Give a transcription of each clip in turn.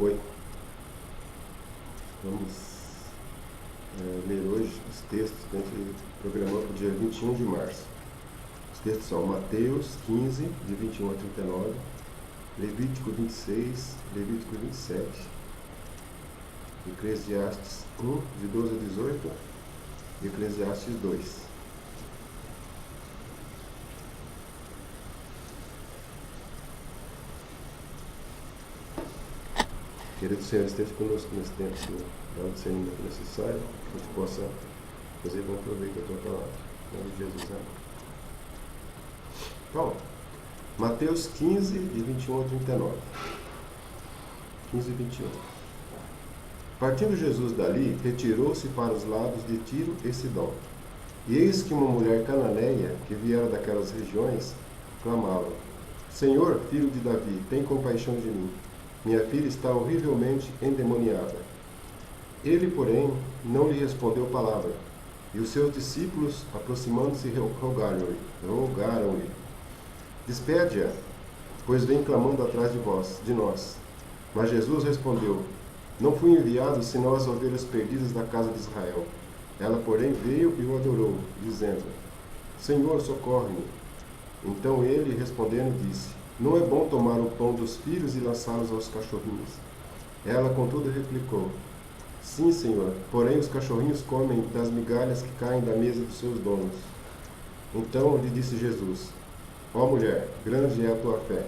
Oi. Vamos ler hoje os textos que a gente programou para o dia 21 de março. Os textos são Mateus 15, de 21 a 39, Levítico 26, Levítico 27, Eclesiastes 1, de 12 a 18 e Eclesiastes 2. Querido Senhor, esteja conosco nesse tempo, Senhor. Onde você ainda for necessário, que a gente possa fazer bom proveito da tua palavra. Em nome de Jesus, amém. Bom, Mateus 15, de 21 a 39. 15 e 21. Partindo Jesus dali, retirou-se para os lados de Tiro e Sidom. E eis que uma mulher cananeia, que viera daquelas regiões, clamava: Senhor, filho de Davi, tem compaixão de mim. Minha filha está horrivelmente endemoniada. Ele, porém, não lhe respondeu palavra. E os seus discípulos, aproximando-se, rogaram-lhe: Despede-a, pois vem clamando atrás de nós. Mas Jesus respondeu: Não fui enviado senão as ovelhas perdidas da casa de Israel. Ela, porém, veio e o adorou, dizendo: Senhor, socorre-me. Então ele, respondendo, disse: Não é bom tomar o pão dos filhos e lançá-los aos cachorrinhos. Ela, contudo, replicou: Sim, Senhor, porém os cachorrinhos comem das migalhas que caem da mesa dos seus donos. Então lhe disse Jesus: Ó mulher, grande é a tua fé,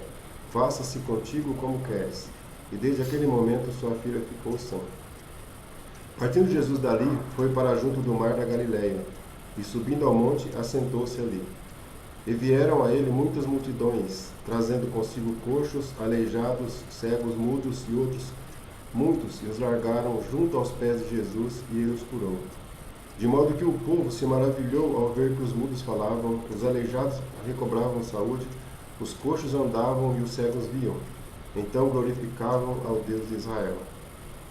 faça-se contigo como queres. E desde aquele momento sua filha ficou sã. Partindo Jesus dali, foi para junto do mar da Galileia, e subindo ao monte, assentou-se ali. E vieram a ele muitas multidões, trazendo consigo coxos, aleijados, cegos, mudos e outros muitos, e os largaram junto aos pés de Jesus, e ele os curou. De modo que o povo se maravilhou ao ver que os mudos falavam, os aleijados recobravam saúde, os coxos andavam e os cegos viam. Então glorificavam ao Deus de Israel.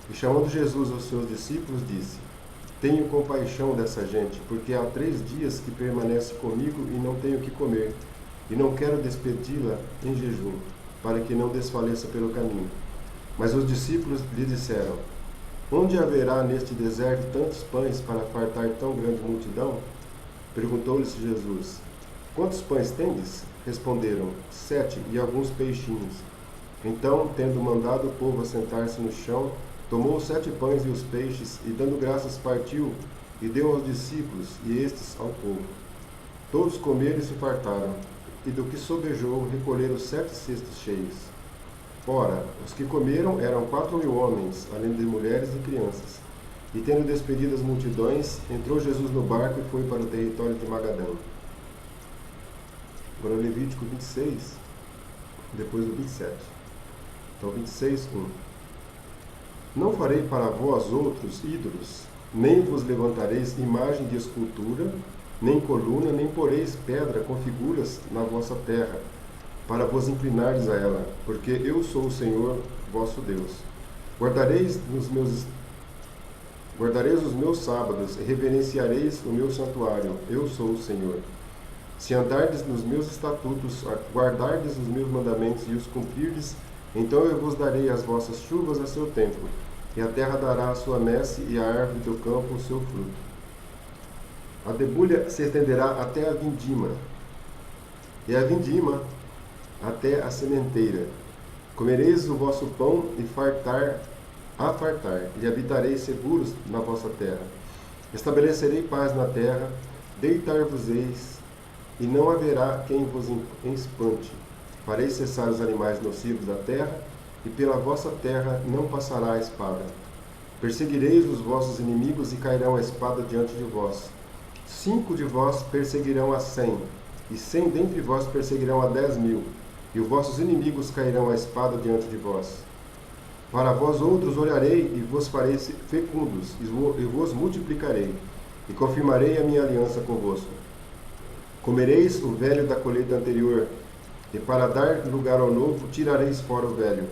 E chamando Jesus aos seus discípulos, disse: Tenho compaixão dessa gente, porque há 3 dias que permanece comigo e não tenho que comer, e não quero despedi-la em jejum, para que não desfaleça pelo caminho. Mas os discípulos lhe disseram: Onde haverá neste deserto tantos pães para fartar tão grande multidão? Perguntou-lhes Jesus: Quantos pães tendes? Responderam: 7, e alguns peixinhos. Então, tendo mandado o povo assentar-se no chão, tomou os 7 pães e os peixes, e dando graças partiu, e deu aos discípulos, e estes ao povo. Todos comeram e se fartaram, e do que sobejou recolheram 7 cestos cheios. Ora, os que comeram eram 4.000 homens, além de mulheres e crianças. E tendo despedido as multidões, entrou Jesus no barco e foi para o território de Magadã. Agora Levítico 26, depois do 27. Então 26, 1. Não farei para vós outros ídolos, nem vos levantareis imagem de escultura, nem coluna, nem poreis pedra com figuras na vossa terra, para vos inclinardes a ela, porque eu sou o Senhor vosso Deus. Guardareis os meus sábados e reverenciareis o meu santuário, eu sou o Senhor. Se andardes nos meus estatutos, guardardes os meus mandamentos e os cumprirdes, então eu vos darei as vossas chuvas a seu tempo, e a terra dará a sua messe e a árvore do campo o seu fruto. A debulha se estenderá até a vindima, e a vindima até a sementeira. Comereis o vosso pão e fartar, e habitareis seguros na vossa terra. Estabelecerei paz na terra, deitar-vos-eis, e não haverá quem vos espante. Farei cessar os animais nocivos da terra, e pela vossa terra não passará a espada. Perseguireis os vossos inimigos e cairão a espada diante de vós. 5 de vós perseguirão a 100, e 100 dentre vós perseguirão a 10.000, e os vossos inimigos cairão a espada diante de vós. Para vós outros olharei e vos farei fecundos, e vos multiplicarei, e confirmarei a minha aliança convosco. Comereis o velho da colheita anterior, e para dar lugar ao novo, tirareis fora o velho.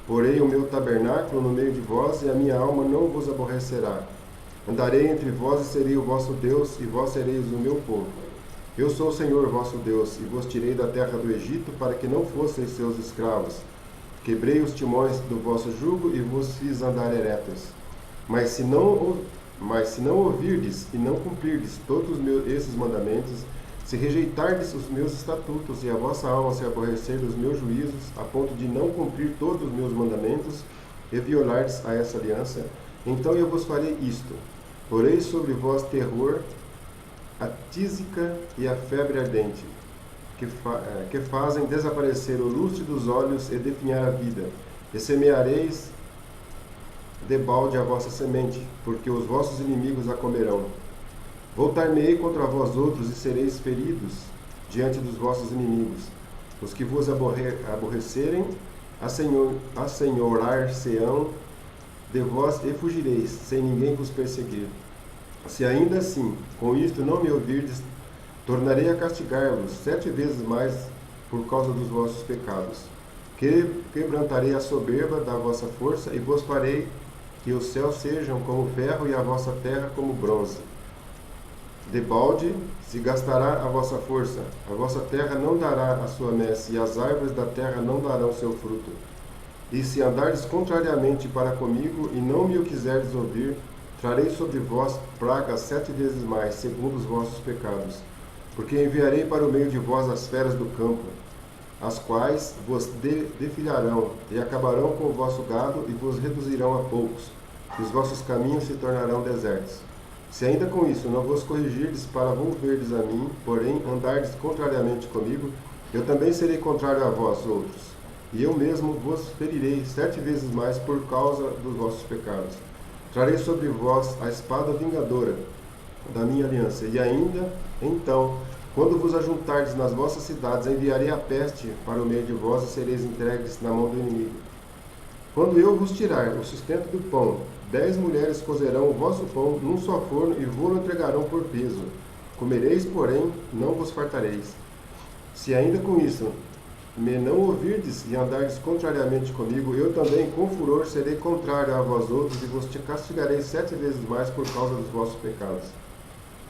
Porei o meu tabernáculo no meio de vós, e a minha alma não vos aborrecerá. Andarei entre vós e serei o vosso Deus, e vós sereis o meu povo. Eu sou o Senhor vosso Deus, e vos tirei da terra do Egito, para que não fosseis seus escravos. Quebrei os timões do vosso jugo e vos fiz andar eretos. Mas se não ouvirdes e não cumprirdes todos esses mandamentos, se rejeitardes os meus estatutos e a vossa alma se aborrecer dos meus juízos, a ponto de não cumprir todos os meus mandamentos e violardes a essa aliança, então eu vos farei isto: porei sobre vós terror, a tísica e a febre ardente, que fazem desaparecer o lustre dos olhos e definhar a vida, e semeareis debalde a vossa semente, porque os vossos inimigos a comerão. Voltar-me-ei contra vós outros e sereis feridos diante dos vossos inimigos. Os que vos aborrecerem, assenhorar-se-ão de vós e fugireis, sem ninguém vos perseguir. Se ainda assim, com isto não me ouvirdes, tornarei a castigar-vos 7 vezes mais por causa dos vossos pecados. Quebrantarei a soberba da vossa força e vos farei que os céus sejam como ferro e a vossa terra como bronze. Debalde se gastará a vossa força, a vossa terra não dará a sua messe, e as árvores da terra não darão seu fruto. E se andardes contrariamente para comigo, e não me o quiserdes ouvir, trarei sobre vós pragas 7 vezes mais, segundo os vossos pecados. Porque enviarei para o meio de vós as feras do campo, as quais vos defilharão, e acabarão com o vosso gado, e vos reduzirão a poucos, e os vossos caminhos se tornarão desertos. Se ainda com isso não vos corrigirdes para volverdes a mim, porém andardes contrariamente comigo, eu também serei contrário a vós outros, e eu mesmo vos ferirei 7 vezes mais por causa dos vossos pecados. Trarei sobre vós a espada vingadora da minha aliança, e ainda então, quando vos ajuntardes nas vossas cidades, enviarei a peste para o meio de vós e sereis entregues na mão do inimigo. Quando eu vos tirar o sustento do pão, 10 mulheres cozerão o vosso pão num só forno e vô-lo entregarão por peso. Comereis, porém, não vos fartareis. Se ainda com isso me não ouvirdes e andardes contrariamente comigo, eu também com furor serei contrário a vós outros e vos castigarei 7 vezes mais por causa dos vossos pecados.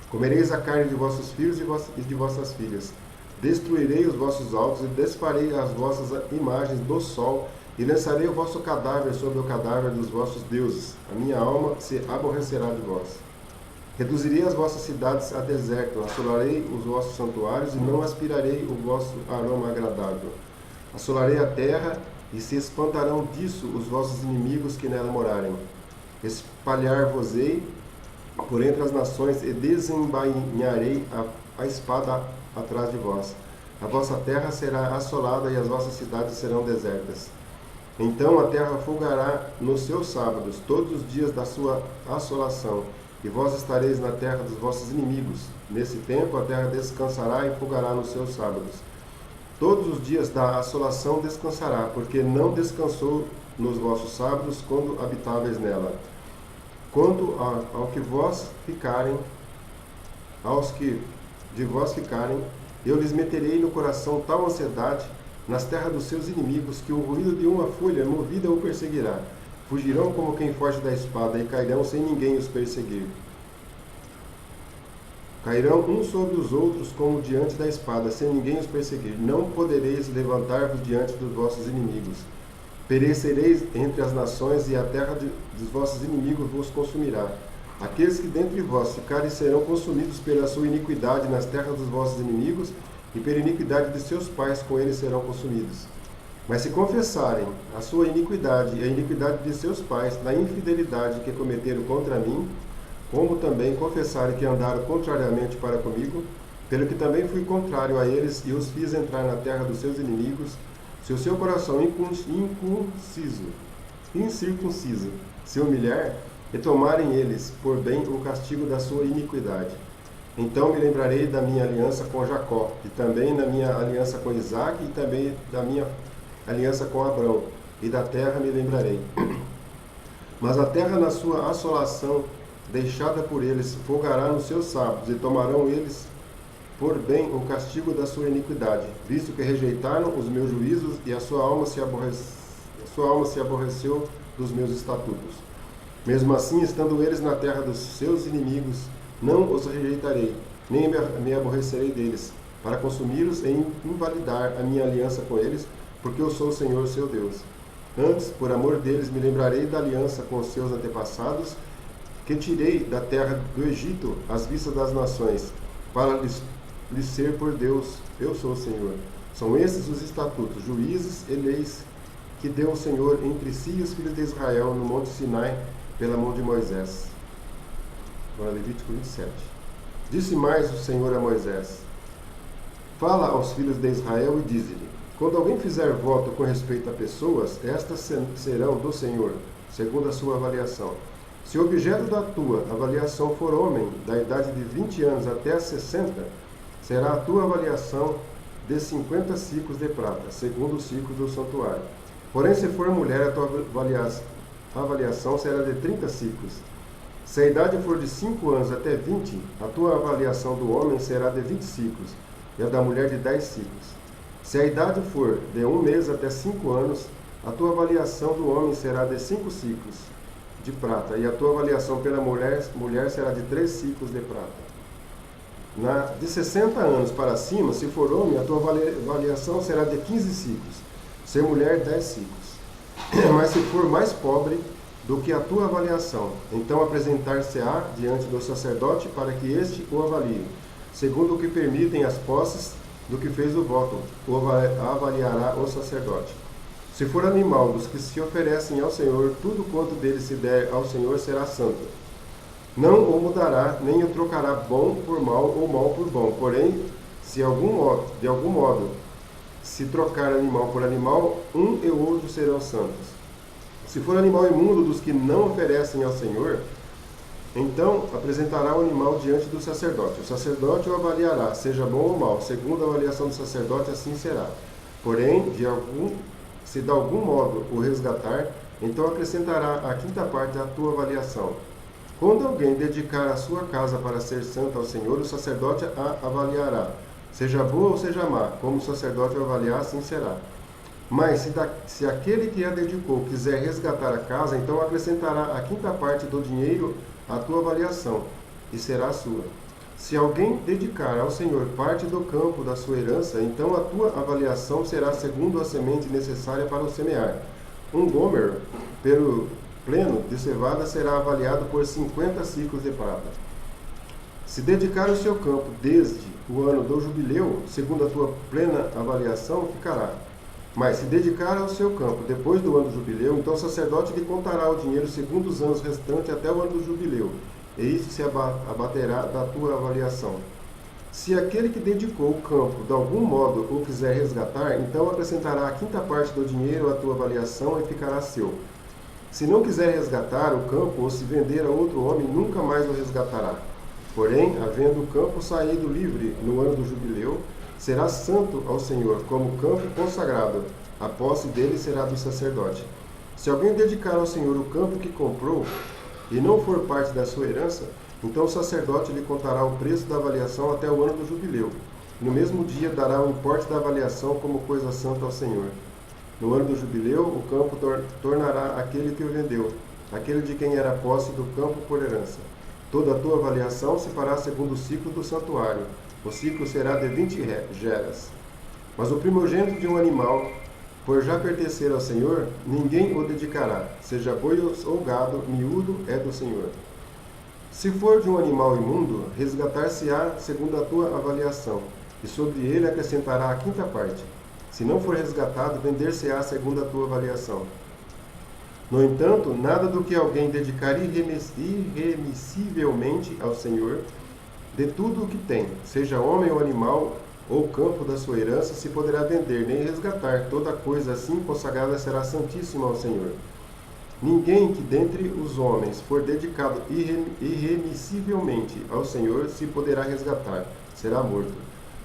Comereis a carne de vossos filhos e de vossas filhas. Destruirei os vossos altos e desfarei as vossas imagens do sol, e lançarei o vosso cadáver sobre o cadáver dos vossos deuses. A minha alma se aborrecerá de vós. Reduzirei as vossas cidades a deserto, assolarei os vossos santuários e não aspirarei o vosso aroma agradável. Assolarei a terra e se espantarão disso os vossos inimigos que nela morarem. Espalhar-vos-ei por entre as nações e desembainharei a espada atrás de vós. A vossa terra será assolada e as vossas cidades serão desertas. Então a terra folgará nos seus sábados, todos os dias da sua assolação, e vós estareis na terra dos vossos inimigos. Nesse tempo a terra descansará e folgará nos seus sábados. Todos os dias da assolação descansará, porque não descansou nos vossos sábados quando habitáveis nela. Quanto aos que de vós ficarem, eu lhes meterei no coração tal ansiedade nas terras dos seus inimigos, que o ruído de uma folha movida o perseguirá. Fugirão como quem foge da espada e cairão sem ninguém os perseguir. Cairão uns sobre os outros como diante da espada, sem ninguém os perseguir. Não podereis levantar-vos diante dos vossos inimigos. Perecereis entre as nações, e a terra dos vossos inimigos vos consumirá. Aqueles que dentre vós ficarem serão consumidos pela sua iniquidade nas terras dos vossos inimigos, e pela iniquidade de seus pais com eles serão consumidos. Mas se confessarem a sua iniquidade e a iniquidade de seus pais na infidelidade que cometeram contra mim, como também confessarem que andaram contrariamente para comigo, pelo que também fui contrário a eles e os fiz entrar na terra dos seus inimigos, se o seu coração incircunciso se humilhar, e tomarem eles por bem o castigo da sua iniquidade, então me lembrarei da minha aliança com Jacó, e também da minha aliança com Isaque, e também da minha aliança com Abrão, e da terra me lembrarei. Mas a terra na sua assolação, deixada por eles, folgará nos seus sábados, e tomarão eles por bem o castigo da sua iniquidade, visto que rejeitaram os meus juízos, e a sua alma se aborreceu dos meus estatutos. Mesmo assim, estando eles na terra dos seus inimigos, não os rejeitarei, nem me aborrecerei deles, para consumi-los e invalidar a minha aliança com eles, porque eu sou o Senhor seu Deus. Antes, por amor deles, me lembrarei da aliança com os seus antepassados, que tirei da terra do Egito, às vistas das nações, para lhes ser por Deus. Eu sou o Senhor. São esses os estatutos, juízes e leis que deu o Senhor entre si e os filhos de Israel no monte Sinai, pela mão de Moisés. Agora, Levítico 27. Disse mais o Senhor a Moisés: fala aos filhos de Israel e dize-lhe: quando alguém fizer voto com respeito a pessoas, estas serão do Senhor, segundo a sua avaliação. Se o objeto da tua avaliação for homem, da idade de 20 anos até 60, será a tua avaliação de 50 ciclos de prata, segundo o ciclo do santuário. Porém, se for mulher, a tua avaliação será de 30 ciclos. Se a idade for de 5 anos até 20, a tua avaliação do homem será de 20 ciclos, e a da mulher de 10 ciclos. Se a idade for de 1 mês até 5 anos, a tua avaliação do homem será de 5 ciclos de prata, e a tua avaliação pela mulher será de 3 ciclos de prata. De 60 anos para cima, se for homem, a tua avaliação será de 15 ciclos, se mulher, 10 ciclos. Mas se for mais pobre do que a tua avaliação, então apresentar-se-á diante do sacerdote para que este o avalie, segundo o que permitem as posses do que fez o voto, o avaliará o sacerdote. Se for animal dos que se oferecem ao Senhor, tudo quanto dele se der ao Senhor será santo. Não o mudará, nem o trocará bom por mal ou mal por bom. Porém, se de algum modo se trocar animal por animal, um e outro serão santos. Se for animal imundo dos que não oferecem ao Senhor, então apresentará o animal diante do sacerdote. O sacerdote o avaliará, seja bom ou mal. Segundo a avaliação do sacerdote, assim será. Porém, se de algum modo o resgatar, então acrescentará a quinta parte à tua avaliação. Quando alguém dedicar a sua casa para ser santa ao Senhor, o sacerdote a avaliará. Seja boa ou seja má, como o sacerdote o avaliar, assim será. Mas se aquele que a dedicou quiser resgatar a casa, então acrescentará a quinta parte do dinheiro à tua avaliação, e será sua. Se alguém dedicar ao Senhor parte do campo da sua herança, então a tua avaliação será segundo a semente necessária para o semear. Um gomer pelo pleno de cevada será avaliado por 50 ciclos de prata. Se dedicar o seu campo desde o ano do jubileu, segundo a tua plena avaliação, ficará. Mas se dedicar ao seu campo depois do ano do jubileu, então o sacerdote lhe contará o dinheiro segundo os anos restantes até o ano do jubileu, e isso se abaterá da tua avaliação. Se aquele que dedicou o campo de algum modo o quiser resgatar, então acrescentará a quinta parte do dinheiro à tua avaliação e ficará seu. Se não quiser resgatar o campo ou se vender a outro homem, nunca mais o resgatará. Porém, havendo o campo saído livre no ano do jubileu, será santo ao Senhor, como campo consagrado. A posse dele será do sacerdote. Se alguém dedicar ao Senhor o campo que comprou, e não for parte da sua herança, então o sacerdote lhe contará o preço da avaliação até o ano do jubileu. No mesmo dia dará o importe da avaliação como coisa santa ao Senhor. No ano do jubileu, o campo tornará aquele que o vendeu, aquele de quem era posse do campo por herança. Toda a tua avaliação se fará segundo o ciclo do santuário. O ciclo será de 20 geras. Mas o primogênito de um animal, por já pertencer ao Senhor, ninguém o dedicará. Seja boi ou gado, miúdo é do Senhor. Se for de um animal imundo, resgatar-se-á segundo a tua avaliação, e sobre ele acrescentará a quinta parte. Se não for resgatado, vender-se-á segundo a tua avaliação. No entanto, nada do que alguém dedicar irremissivelmente ao Senhor, de tudo o que tem, seja homem ou animal, ou campo da sua herança, se poderá vender, nem resgatar. Toda coisa assim consagrada será santíssima ao Senhor. Ninguém que dentre os homens for dedicado irremissivelmente ao Senhor se poderá resgatar, será morto.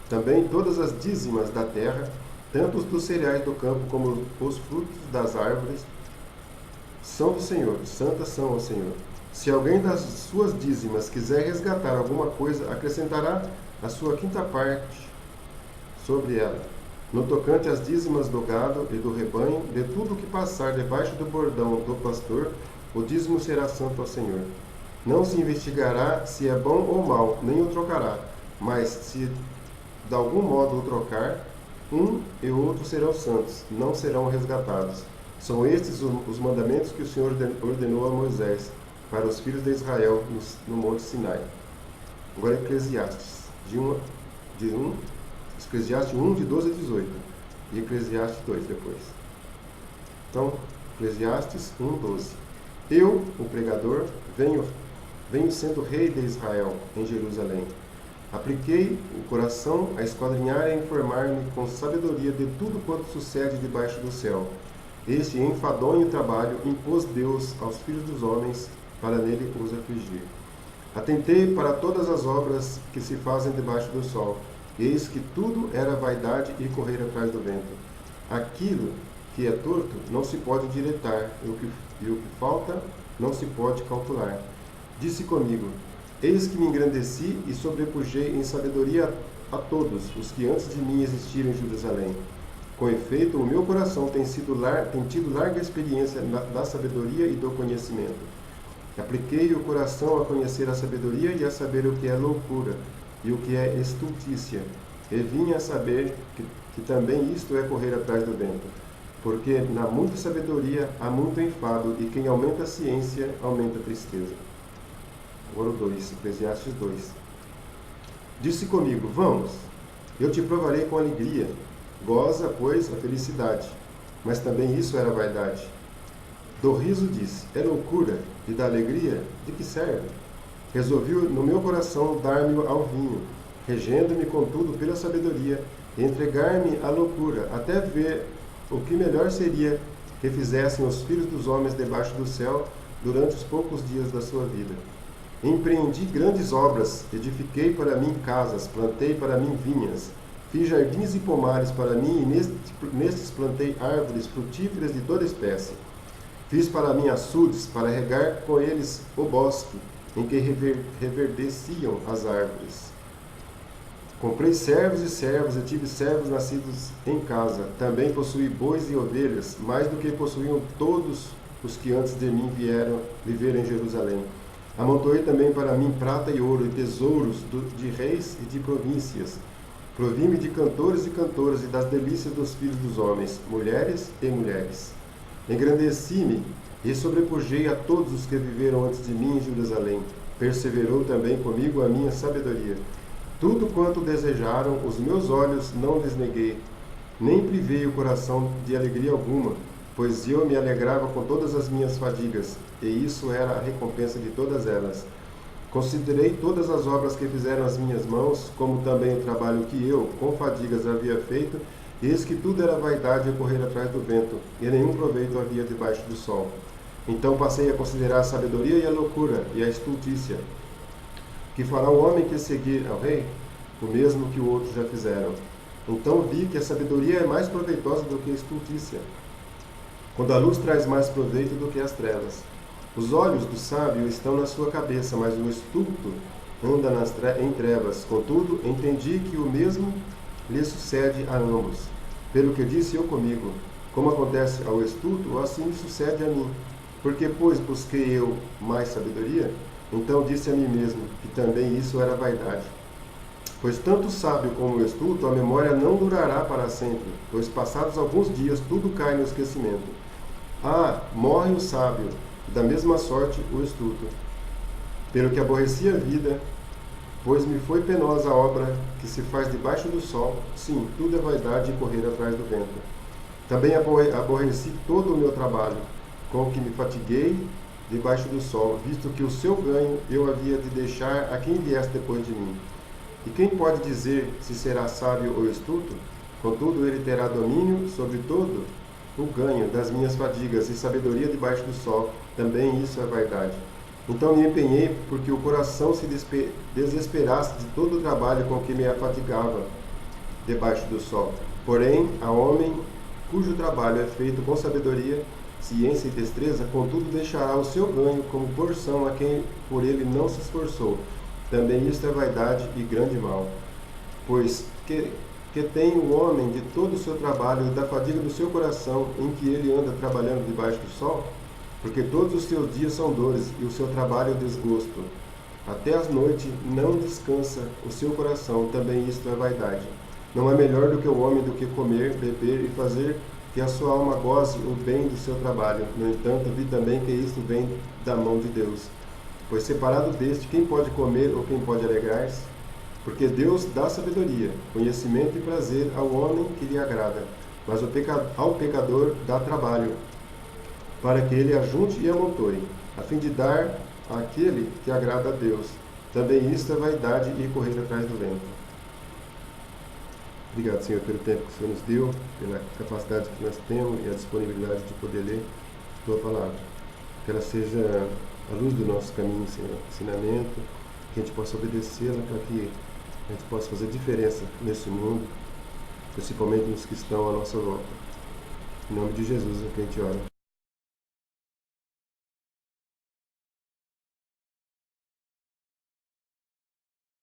Também todas as dízimas da terra, tanto os dos cereais do campo como os frutos das árvores, são do Senhor, santas são ao Senhor. Se alguém das suas dízimas quiser resgatar alguma coisa, acrescentará a sua quinta parte sobre ela. No tocante às dízimas do gado e do rebanho, de tudo que passar debaixo do bordão do pastor, o dízimo será santo ao Senhor. Não se investigará se é bom ou mal, nem o trocará, mas se de algum modo o trocar, um e outro serão santos, não serão resgatados. São estes os mandamentos que o Senhor ordenou a Moisés para os filhos de Israel no Monte Sinai. Agora Eclesiastes, Eclesiastes 1, de 12 a 18, e Eclesiastes 2 depois. Então, Eclesiastes 1, 12. Eu, o pregador, venho sendo rei de Israel em Jerusalém. Apliquei o coração a esquadrinhar e a informar-me com sabedoria de tudo quanto sucede debaixo do céu. Este enfadonho trabalho impôs Deus aos filhos dos homens para nele os afligir. Atentei para todas as obras que se fazem debaixo do sol. Eis que tudo era vaidade e correr atrás do vento. Aquilo que é torto não se pode direitar, e o que falta não se pode calcular. Disse comigo: eis que me engrandeci e sobrepujei em sabedoria a todos os que antes de mim existiram em Jerusalém. Com efeito, o meu coração tem tido larga experiência da sabedoria e do conhecimento. Apliquei o coração a conhecer a sabedoria e a saber o que é loucura e o que é estultícia. E vim a saber que também isto é correr atrás do vento. Porque na muita sabedoria há muito enfado, e quem aumenta a ciência, aumenta a tristeza. Agora o 2, Eclesiastes 2. Disse comigo: vamos, eu te provarei com alegria. Goza, pois, a felicidade. Mas também isso era vaidade. Do riso disse: é loucura. E da alegria, de que serve? Resolvi no meu coração dar-me ao vinho, regendo-me, contudo, pela sabedoria, e entregar-me à loucura, até ver o que melhor seria que fizessem os filhos dos homens debaixo do céu durante os poucos dias da sua vida. Empreendi grandes obras, edifiquei para mim casas, plantei para mim vinhas, fiz jardins e pomares para mim, e nestes plantei árvores frutíferas de toda espécie. Fiz para mim açudes, para regar com eles o bosque, em que reverdeciam as árvores. Comprei servos e tive servos nascidos em casa. Também possuí bois e ovelhas, mais do que possuíam todos os que antes de mim vieram viver em Jerusalém. Amontoei também para mim prata e ouro, e tesouros de reis e de províncias. Provi-me de cantores e cantoras, e das delícias dos filhos dos homens, mulheres e mulheres. Engrandeci-me e sobrepujei a todos os que viveram antes de mim em Jerusalém. Perseverou também comigo a minha sabedoria. Tudo quanto desejaram os meus olhos não lhes neguei, nem privei o coração de alegria alguma, pois eu me alegrava com todas as minhas fadigas, e isso era a recompensa de todas elas. Considerei todas as obras que fizeram as minhas mãos, como também o trabalho que eu, com fadigas, havia feito, e eis que tudo era vaidade e correr atrás do vento, e nenhum proveito havia debaixo do sol. Então passei a considerar a sabedoria e a loucura, e a estultícia. Que fará o homem que seguir ao rei? O mesmo que outros já fizeram. Então vi que a sabedoria é mais proveitosa do que a estultícia, quando a luz traz mais proveito do que as trevas. Os olhos do sábio estão na sua cabeça, mas o estulto anda em trevas. Contudo, entendi que o mesmo lhe sucede a ambos. Pelo que disse eu comigo: como acontece ao estulto, assim me sucede a mim. Porque, pois, busquei eu mais sabedoria? Então disse a mim mesmo que também isso era vaidade. Pois tanto o sábio como o estulto, a memória não durará para sempre, pois passados alguns dias tudo cai no esquecimento. Morre o sábio, e da mesma sorte o estulto. Pelo que aborreci a vida, pois me foi penosa a obra que se faz debaixo do sol. Sim, tudo é vaidade e correr atrás do vento. Também aborreci todo o meu trabalho, com o que me fatiguei debaixo do sol, visto que o seu ganho eu havia de deixar a quem viesse depois de mim. E quem pode dizer se será sábio ou estulto? Contudo, ele terá domínio sobre todo o ganho das minhas fadigas, e sabedoria debaixo do sol. Também isso é vaidade. Então me empenhei porque o coração se desesperasse de todo o trabalho com que me afadigava debaixo do sol. Porém, a homem cujo trabalho é feito com sabedoria, ciência e destreza, contudo deixará o seu ganho como porção a quem por ele não se esforçou. Também isto é vaidade e grande mal. Pois que tem o homem de todo o seu trabalho e da fadiga do seu coração, em que ele anda trabalhando debaixo do sol? Porque todos os seus dias são dores, e o seu trabalho é desgosto. Até as noites não descansa o seu coração, também isto é vaidade. Não é melhor do que o homem do que comer, beber e fazer que a sua alma goze o bem do seu trabalho. No entanto, vi também que isto vem da mão de Deus. Pois separado deste, quem pode comer ou quem pode alegrar-se? Porque Deus dá sabedoria, conhecimento e prazer ao homem que lhe agrada, mas ao pecador dá trabalho, para que ele ajunte e amontoe, a fim de dar àquele que agrada a Deus. Também isto é vaidade e correr atrás do vento. Obrigado, Senhor, pelo tempo que o Senhor nos deu, pela capacidade que nós temos e a disponibilidade de poder ler a Tua Palavra. Que ela seja a luz do nosso caminho, Senhor, ensinamento, que a gente possa obedecê-la para que a gente possa fazer diferença nesse mundo, principalmente nos que estão à nossa volta. Em nome de Jesus é que a gente ora.